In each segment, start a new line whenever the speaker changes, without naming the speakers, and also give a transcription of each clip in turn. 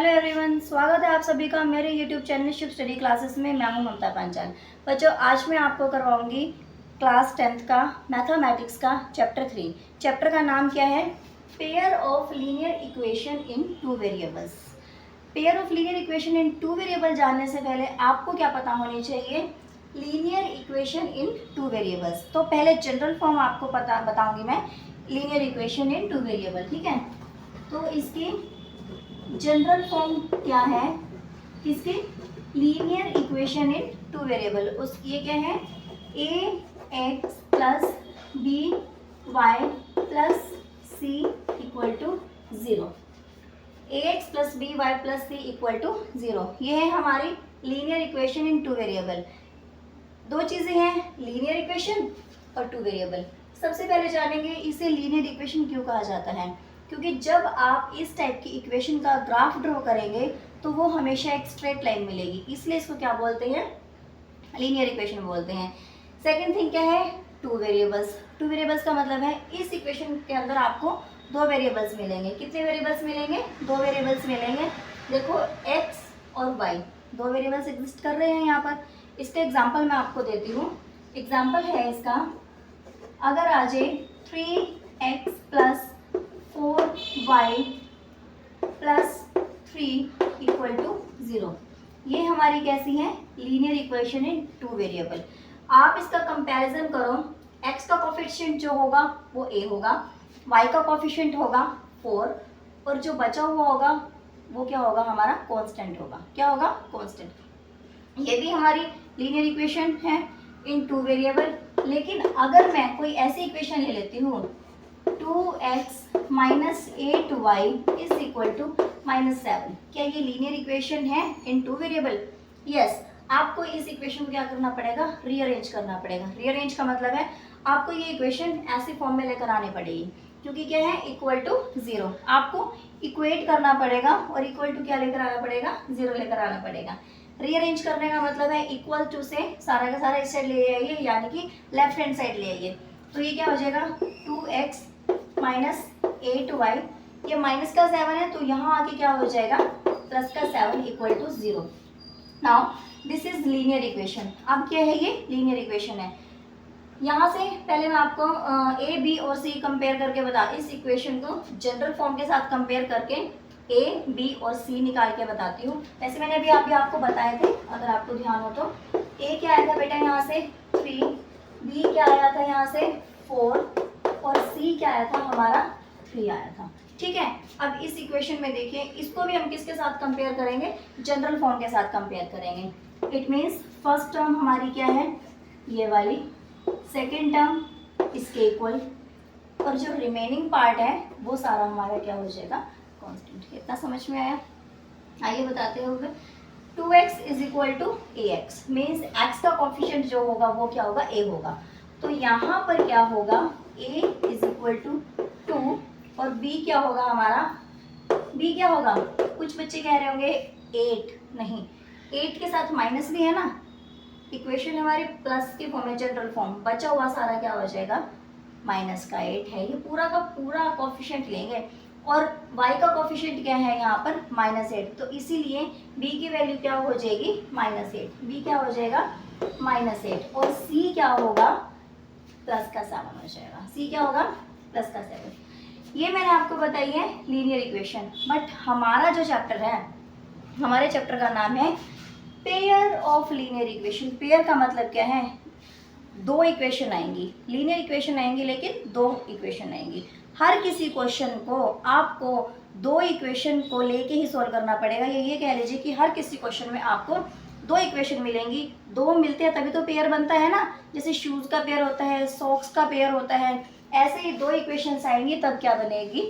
Hello everyone, स्वागत है आप सभी का मेरे YouTube channel Shiv study classes में। मैं हूं ममता पांचाल। बच्चों, आज मैं आपको करवाऊंगी क्लास 10th का मैथमेटिक्स का चैप्टर 3। चैप्टर का नाम क्या है? Pair of linear equation in two variables. Pair of linear equation in two variable जानने से पहले आपको क्या पता होनी चाहिए? Linear equation in two variables. तो पहले जनरल फॉर्म आपको बताऊंगी मैं, linear equation in two variable. ठीक है, तो इसकी जनरल फॉर्म क्या है? किसकी? Linear equation in two variable. उस ये क्या है? A x plus b y plus c equal to 0। A x plus b y plus c equal to 0, ये है हमारी linear equation in two variable. दो चीज़ें हैं, लीनियर इक्वेशन और टू वेरिएबल। सबसे पहले जानेंगे इसे लीनियर इक्वेशन क्यों कहा जाता है। क्योंकि जब आप इस टाइप की इक्वेशन का ग्राफ ड्रॉ करेंगे तो वो हमेशा एक स्ट्रेट लाइन मिलेगी, इसलिए इसको क्या बोलते हैं? लीनियर इक्वेशन बोलते हैं। सेकंड थिंग क्या है? Two variables. टू वेरिएबल्स का मतलब है इस इक्वेशन के अंदर आपको दो वेरिएबल्स मिलेंगे। कितने वेरिएबल्स मिलेंगे? दो वेरिएबल्स मिलेंगे। देखो, एक्स और वाई दो वेरिएबल्स एग्जिस्ट कर रहे हैं यहाँ पर। इसका एग्जाम्पल मैं आपको देती हूँ। एग्जाम्पल है इसका, अगर आ जाए 3x plus 4y plus 3 equal to 0, ये हमारी कैसी है? Linear equation in two variable. आप इसका कंपैरिजन करो, x का कोफिशिएंट जो होगा वो a होगा, y का कोफिशिएंट होगा 4, और जो बचा हुआ होगा वो क्या होगा? हमारा कांस्टेंट होगा। क्या होगा? कांस्टेंट। ये भी हमारी लीनियर इक्वेशन है इन टू वेरिएबल। लेकिन अगर मैं कोई ऐसी इक्वेशन ले लेती हूँ 2x minus 8y is equal to -7, क्या ये लीनियर इक्वेशन है इन टू वेरिएबल? यस। आपको इस इक्वेशन को क्या करना पड़ेगा? रीअरेंज करना पड़ेगा। रीअरेंज का मतलब है आपको ये इक्वेशन ऐसे फॉर्म में लेकर आनी पड़ेगी, क्योंकि क्या है? Equal to 0। आपको इक्वेट करना पड़ेगा और इक्वल टू क्या लेकर आना पड़ेगा? 0 लेकर आना पड़ेगा। रीअरेंज करने का मतलब है इक्वल टू से सारा का सारा इस साइड ले आइए, यानी कि लेफ्ट हैंड साइड ले आइए। तो ये क्या हो जाएगा? 2x माइनस 8y, ये माइनस का 7 है तो यहाँ आके क्या हो जाएगा? प्लस का 7 equal to 0। Now this is linear equation. अब क्या है? ये लीनियर इक्वेशन है। यहाँ से पहले मैं आपको ए बी और सी कंपेयर करके बता, इस इक्वेशन को जनरल फॉर्म के साथ कंपेयर करके ए बी और सी निकाल के बताती हूँ। वैसे मैंने अभी आपको बताए थे, अगर आपको ध्यान हो तो। ए क्या आया था बेटा यहाँ से? 3, बी क्या आया था यहाँ से? 4, और सी क्या आया था? हमारा 3 आया था। ठीक है, अब इस इक्वेशन में देखिए, इसको भी हम किसके साथ कंपेयर करेंगे? जनरल फॉर्म के साथ कंपेयर करेंगे। इट मीन्स फर्स्ट टर्म हमारी क्या है? ये वाली। सेकेंड टर्म इसके इक्वल, और जो रिमेनिंग पार्ट है वो सारा हमारा क्या हो जाएगा? कांस्टेंट। कितना समझ में आया? आइए बताते हुए, 2x is equal to ax, means x का कोफिशिएंट जो होगा वो क्या होगा? a होगा। तो यहाँ पर क्या होगा? a इज इक्वल टू 2, और b क्या होगा हमारा? b क्या होगा? कुछ बच्चे कह रहे होंगे 8, नहीं, 8 के साथ माइनस भी है ना। इक्वेशन हमारी प्लस के फॉर्म में, जनरल फॉर्म, बचा हुआ सारा क्या हो जाएगा? माइनस का 8 है। ये पूरा का पूरा कोफिशिएंट लेंगे, और y का कोफिशिएंट क्या है यहाँ पर? -8, तो इसीलिए b की वैल्यू क्या हो जाएगी? -8। b क्या हो जाएगा? -8, और c क्या होगा? प्लस का 7 हो जाएगा। c क्या होगा? प्लस का 7। ये मैंने आपको बताई है लीनियर इक्वेशन। बट हमारा जो चैप्टर है, हमारे चैप्टर का नाम है pair of linear equation. Pair का मतलब क्या है? दो इक्वेशन आएंगी, लीनियर इक्वेशन आएंगी, लेकिन दो इक्वेशन आएंगी। हर किसी क्वेश्चन को आपको दो इक्वेशन को लेके ही सॉल्व करना पड़ेगा। ये कह लीजिए कि हर किसी क्वेश्चन में आपको दो इक्वेशन मिलेंगी। दो मिलते हैं तभी तो पेयर बनता है ना। जैसे शूज़ का पेयर होता है, सॉक्स का पेयर होता है, ऐसे ही दो इक्वेशंस आएंगी तब क्या बनेगी?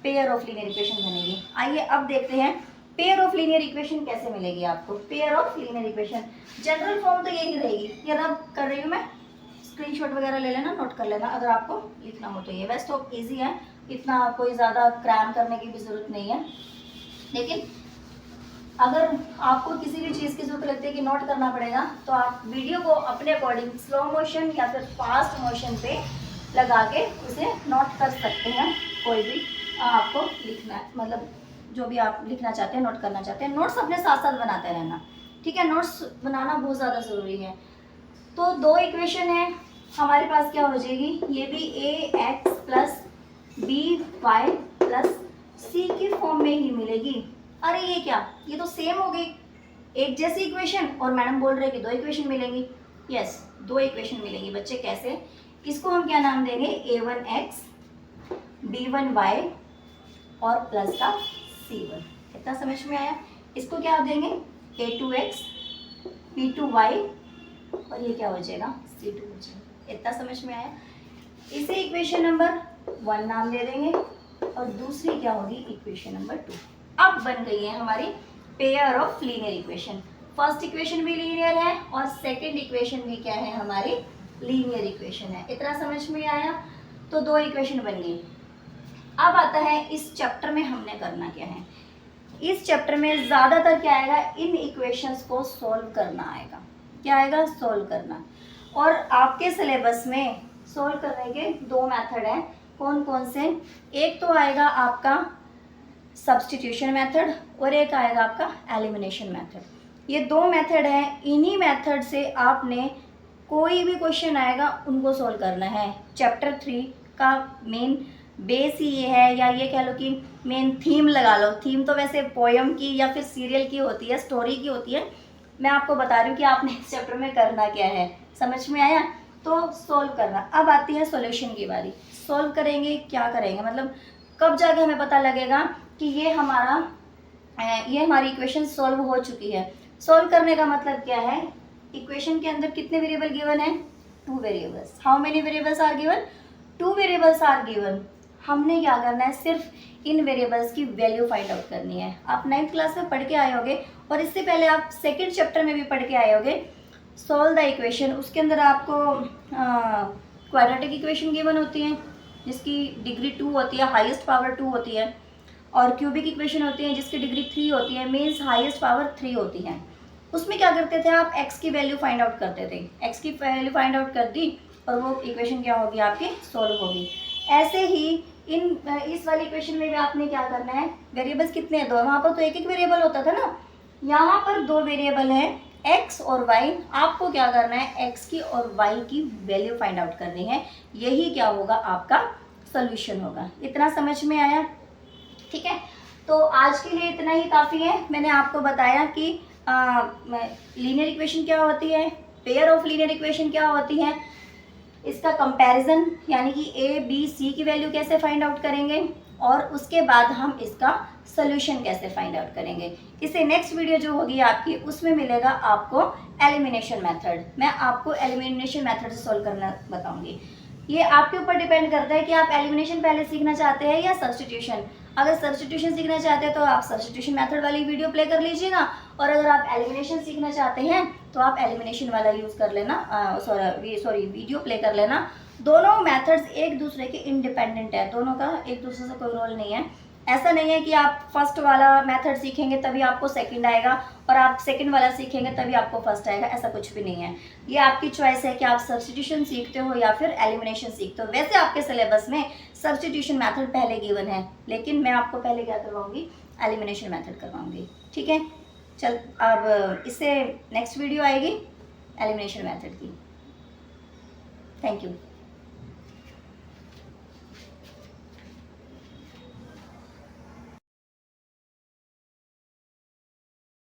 पेयर ऑफ लीनियर इक्वेशन बनेगी। आइए अब देखते हैं पेयर ऑफ लीनियर इक्वेशन कैसे मिलेगी आपको। Pair of linear equation general form तो यही रहेगी। ये रब कर रही हूँ मैं, स्क्रीनशॉट वगैरह ले लेना, नोट कर लेना अगर आपको लिखना हो तो। ये वैसे तो इजी है, इतना कोई ज़्यादा क्रैम करने की भी ज़रूरत नहीं है। लेकिन अगर आपको किसी भी चीज़ की ज़रूरत लगती है कि नोट करना पड़ेगा, तो आप वीडियो को अपने अकॉर्डिंग स्लो मोशन या फिर फास्ट मोशन पे लगा के उसे नोट कर सकते हैं। कोई भी आपको लिखना है, मतलब जो भी आप लिखना चाहते हैं, नोट करना चाहते हैं, नोट्स अपने साथ साथ बनाते रहना, ठीक है। नोट्स बनाना बहुत ज़्यादा ज़रूरी है। तो दो इक्वेशन है हमारे पास, क्या हो जाएगी, ये भी ax plus b y plus c की फॉर्म में ही मिलेगी। अरे ये क्या, ये तो सेम हो गई, एक जैसी इक्वेशन, और मैडम बोल रहे हैं कि दो इक्वेशन मिलेंगी। यस, दो इक्वेशन मिलेंगी बच्चे। कैसे? इसको हम क्या नाम देंगे, a1x b1y और प्लस का c1। इतना समझ में आया? इसको क्या देंगे, a2x b2y और ये क्या हो जाएगा, c2 हो जाएगा। इतना समझ में आया? इसे इक्वेशन नंबर 1 नाम दे देंगे और दूसरी क्या होगी, इक्वेशन नंबर 2। अब बन गई है हमारी pair of linear equation. First equation भी लीनियर है और सेकंड इक्वेशन भी क्या है, हमारी लीनियर इक्वेशन है। इतना समझ में आया? तो दो इक्वेशन बन गई। अब आता है इस चैप्टर में हमने करना क्या है। इस चैप्टर में ज़्यादातर क्या आएगा, इन इक्वेशंस को सॉल्व करना आएगा। क्या आएगा, सॉल्व करना। और आपके सिलेबस में सॉल्व करने के दो मेथड हैं। कौन कौन से? एक तो आएगा आपका सब्स्टिट्यूशन मेथड और एक आएगा आपका एलिमिनेशन मेथड। ये दो मेथड हैं, इन्हीं मेथड से आपने कोई भी क्वेश्चन आएगा उनको सॉल्व करना है। चैप्टर 3 का मेन बेस ही ये है, या ये कह लो कि मेन थीम लगा लो। थीम तो वैसे पोयम की या फिर सीरियल की होती है, स्टोरी की होती है। मैं आपको बता रही हूँ कि आपने इस चैप्टर में करना क्या है। समझ में आया? तो सॉल्व करना। अब आती है सॉल्यूशन की बारी। सॉल्व करेंगे, क्या करेंगे, मतलब कब जाके हमें पता लगेगा कि ये हमारी इक्वेशन सॉल्व हो चुकी है। सॉल्व करने का मतलब क्या है, इक्वेशन के अंदर कितने वेरिएबल गिवन है, 2 variables. How many variables are given, 2 variables are given. हमने क्या करना है, सिर्फ इन वेरिएबल्स की वैल्यू फाइंड आउट करनी है। आप 9th क्लास में पढ़ के आए होगे और इससे पहले आप सेकेंड चैप्टर में भी पढ़ के आए होगे, सॉल्व द इक्वेशन। उसके अंदर आपको क्वाड्रेटिक इक्वेशन गिवन होती है जिसकी डिग्री 2 होती है, हाईएस्ट पावर 2 होती है, और क्यूबिक इक्वेशन होती है जिसकी डिग्री 3 होती है, मीन्स हाईएस्ट पावर 3 होती है। उसमें क्या करते थे आप, x की वैल्यू फाइंड आउट करते थे। x की वैल्यू फाइंड आउट कर दी और वो इक्वेशन क्या होगी, आपकी सॉल्व होगी। ऐसे ही इस वाली इक्वेशन में भी आपने क्या करना है, वेरिएबल्स कितने हैं, दो। वहाँ पर तो एक एक वेरिएबल होता था ना, यहाँ पर दो वेरिएबल है x और y। आपको क्या करना है, x की और y की वैल्यू फाइंड आउट करनी है। यही क्या होगा, आपका सोल्यूशन होगा। इतना समझ में आया? ठीक है, तो आज के लिए इतना ही काफ़ी है। मैंने आपको बताया कि लीनियर इक्वेशन क्या होती है, पेयर ऑफ लीनियर इक्वेशन क्या होती है, इसका कंपैरिजन यानी कि a b c की वैल्यू कैसे फाइंड आउट करेंगे, और उसके बाद हम इसका सोल्यूशन कैसे फाइंड आउट करेंगे। इससे नेक्स्ट वीडियो जो होगी आपकी, उसमें मिलेगा आपको एलिमिनेशन मेथड। मैं आपको एलिमिनेशन मेथड से सॉल्व करना बताऊंगी। ये आपके ऊपर डिपेंड करता है कि आप एलिमिनेशन पहले सीखना चाहते हैं या सब्स्टिट्यूशन। अगर सब्स्टिट्यूशन सीखना चाहते हैं तो आप सब्स्टिट्यूशन मेथड वाली वीडियो प्ले कर लीजिएगा, और अगर आप एलिमिनेशन सीखना चाहते हैं तो आप एलिमिनेशन वाला यूज़ कर लेना, वीडियो प्ले कर लेना। दोनों मेथड्स एक दूसरे के इंडिपेंडेंट है, दोनों का एक दूसरे से कोई रोल नहीं है। ऐसा नहीं है कि आप फर्स्ट वाला मेथड सीखेंगे तभी आपको सेकंड आएगा और आप सेकंड वाला सीखेंगे तभी आपको फर्स्ट आएगा, ऐसा कुछ भी नहीं है। ये आपकी चॉइस है कि आप सब्स्टिट्यूशन सीखते हो या फिर एलिमिनेशन सीखते हो। वैसे आपके सिलेबस में सब्स्टिट्यूशन मेथड पहले गिवन है, लेकिन मैं आपको पहले क्या करवाऊंगी, एलिमिनेशन मेथड करवाऊंगी। ठीक है, चल अब इससे नेक्स्ट वीडियो आएगी एलिमिनेशन मेथड की। Thank you.